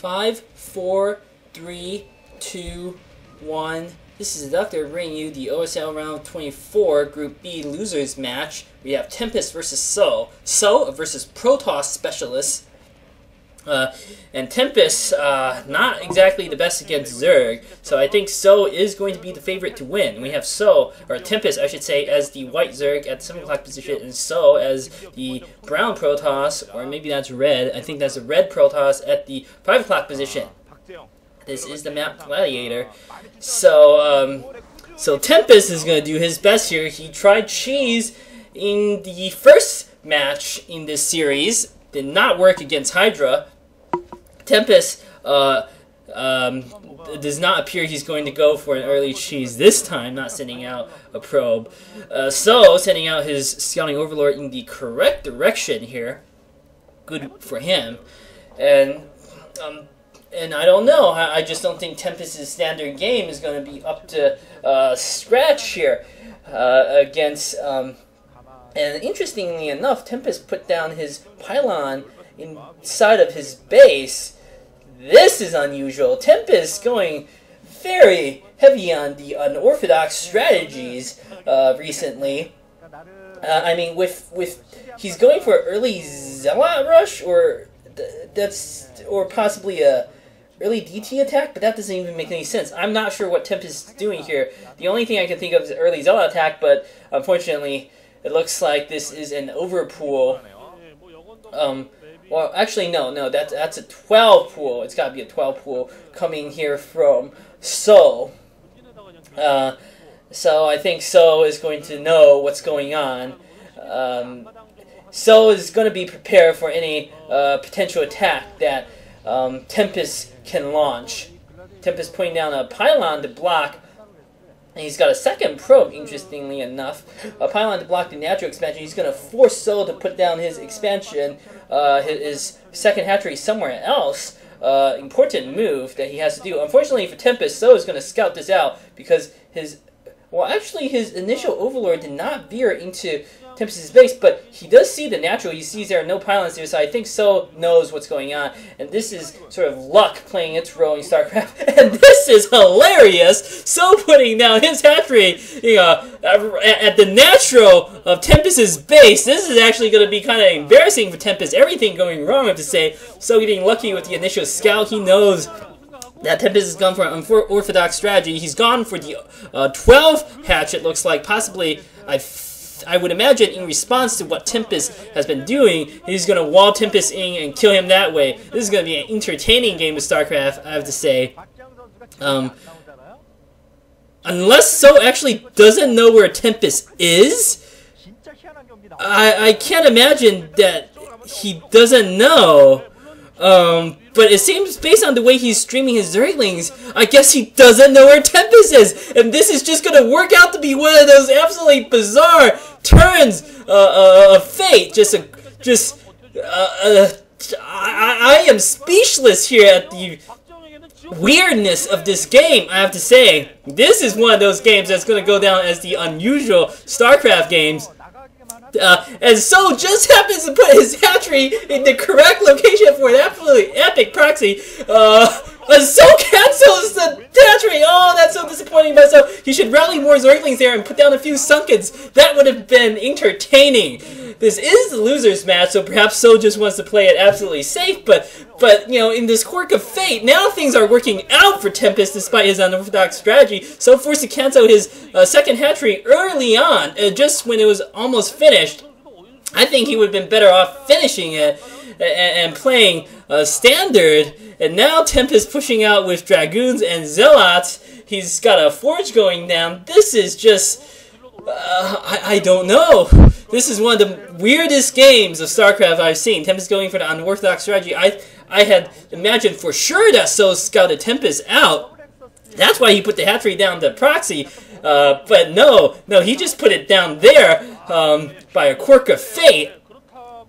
5, 4, 3, 2, 1. This is Deducter bringing you the OSL Ro24 Group B losers match. We have Tempest versus So versus Protoss specialists. And Tempest, not exactly the best against Zerg, so I think So is going to be the favorite to win. We have Tempest, I should say, as the white Zerg at the 7 o'clock position, and So as the brown Protoss, or maybe that's red. I think that's the red Protoss at the 5 o'clock position. This is the map Gladiator. So Tempest is going to do his best here. He tried Cheese in the first match in this series. Did not work against Hydra. Tempest does not appear he's going to go for an early Cheese this time, not sending out a probe. So sending out his Scouting Overlord in the correct direction here. Good for him. And I don't know. I just don't think Tempest's standard game is going to be up to scratch here against. And interestingly enough, Tempest put down his pylon inside of his base. This is unusual. Tempest going very heavy on the unorthodox strategies recently. I mean, with he's going for early Zealot rush, or possibly a early DT attack, but that doesn't even make any sense. I'm not sure what Tempest is doing here. The only thing I can think of is early Zealot attack, but unfortunately, it looks like this is an overpool. Well, actually, no, that's a 12 pool. It's got to be a 12 pool coming here from So. So I think So is going to know what's going on. So is going to be prepared for any potential attack that Tempest can launch. Tempest putting down a pylon to block. And he's got a second probe, interestingly enough. A pylon to block the natural expansion. He's going to force So to put down his expansion, his second hatchery somewhere else. Important move that he has to do. Unfortunately for Tempest, So is going to scout this out because his initial Overlord did not veer into Tempest's base, but he does see the natural. He sees there are no pylons there, so I think So knows what's going on. And this is sort of luck playing its role in StarCraft. And this is hilarious! So putting down his hatchery, at the natural of Tempest's base. This is actually going to be kind of embarrassing for Tempest. Everything going wrong, I have to say. So getting lucky with the initial scout. He knows that Tempest has gone for an unorthodox strategy. He's gone for the 12 hatch, it looks like. Possibly, I would imagine in response to what Tempest has been doing, he's going to wall Tempest in and kill him that way. This is going to be an entertaining game of StarCraft, I have to say. Unless So actually doesn't know where Tempest is, I can't imagine that he doesn't know. But it seems, based on the way he's streaming his Zerglings, I guess he doesn't know where Tempest is, and this is just gonna work out to be one of those absolutely bizarre turns of fate. I am speechless here at the weirdness of this game, I have to say. This is one of those games that's gonna go down as the unusual StarCraft games. And So just happens to put his hatchery in the correct location for an absolutely epic proxy. So cancels the hatchery. Oh, that's so disappointing. But So he should rally more Zerglings there and put down a few Sunkens. That would have been entertaining. This is the losers match, so perhaps So just wants to play it absolutely safe. But in this quirk of fate, now things are working out for Tempest despite his unorthodox strategy. So forced to cancel his second hatchery early on, just when it was almost finished. I think he would have been better off finishing it and playing standard. And now Tempest pushing out with Dragoons and Zealots. He's got a Forge going down. This is just... I don't know. This is one of the weirdest games of StarCraft I've seen. Tempest going for the unorthodox strategy. I had imagined for sure that So scouted Tempest out. That's why he put the hatchery down to proxy. But no, he just put it down there by a quirk of fate.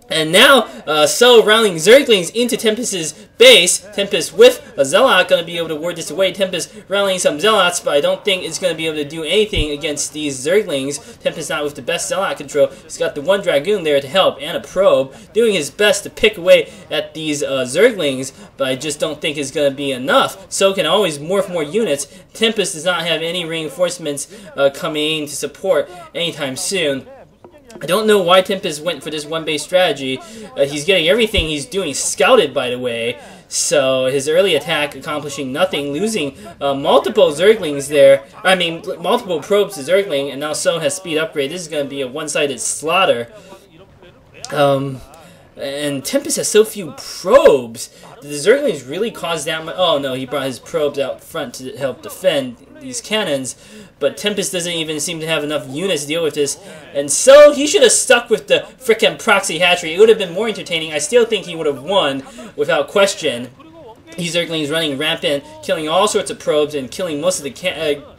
And now, So rounding Zerglings into Tempest's base. Tempest with a Zealot going to be able to ward this away. Tempest rallying some Zealots, but I don't think it's going to be able to do anything against these Zerglings. Tempest not with the best Zealot control. He's got the one Dragoon there to help and a Probe, doing his best to pick away at these Zerglings, but I just don't think it's going to be enough. So can always morph more units. Tempest does not have any reinforcements coming in to support anytime soon. I don't know why Tempest went for this one-base strategy. He's getting everything he's doing scouted, by the way. So his early attack accomplishing nothing, losing multiple Zerglings there. I mean, multiple probes to Zergling, and now So has speed upgrade. This is going to be a one-sided slaughter. And Tempest has so few probes. Did the Zerglings really cause that much? Oh no, he brought his probes out front to help defend these cannons. But Tempest doesn't even seem to have enough units to deal with this. And so he should have stuck with the frickin' proxy hatchery. It would have been more entertaining. I still think he would have won without question. These Zerglings running rampant, killing all sorts of probes and killing most of the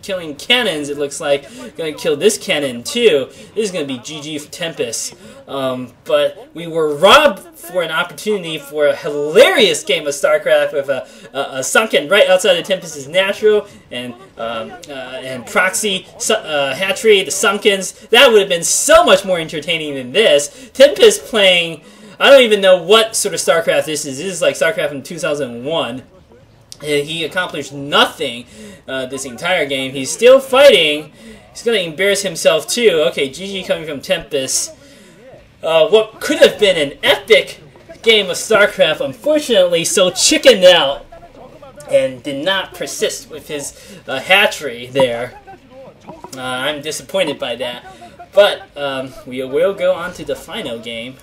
killing cannons, it looks like. Gonna kill this cannon too. This is gonna be GG for Tempest. But we were robbed for an opportunity for a hilarious game of StarCraft with a sunken right outside of Tempest's natural and proxy hatchery, the sunkens. That would have been so much more entertaining than this. Tempest playing, I don't even know what sort of StarCraft this is. This is like StarCraft in 2001. He accomplished nothing this entire game. He's still fighting. He's going to embarrass himself too. Okay, GG coming from Tempest. What could have been an epic game of StarCraft, unfortunately, So chickened out and did not persist with his hatchery there. I'm disappointed by that. But we will go on to the final game.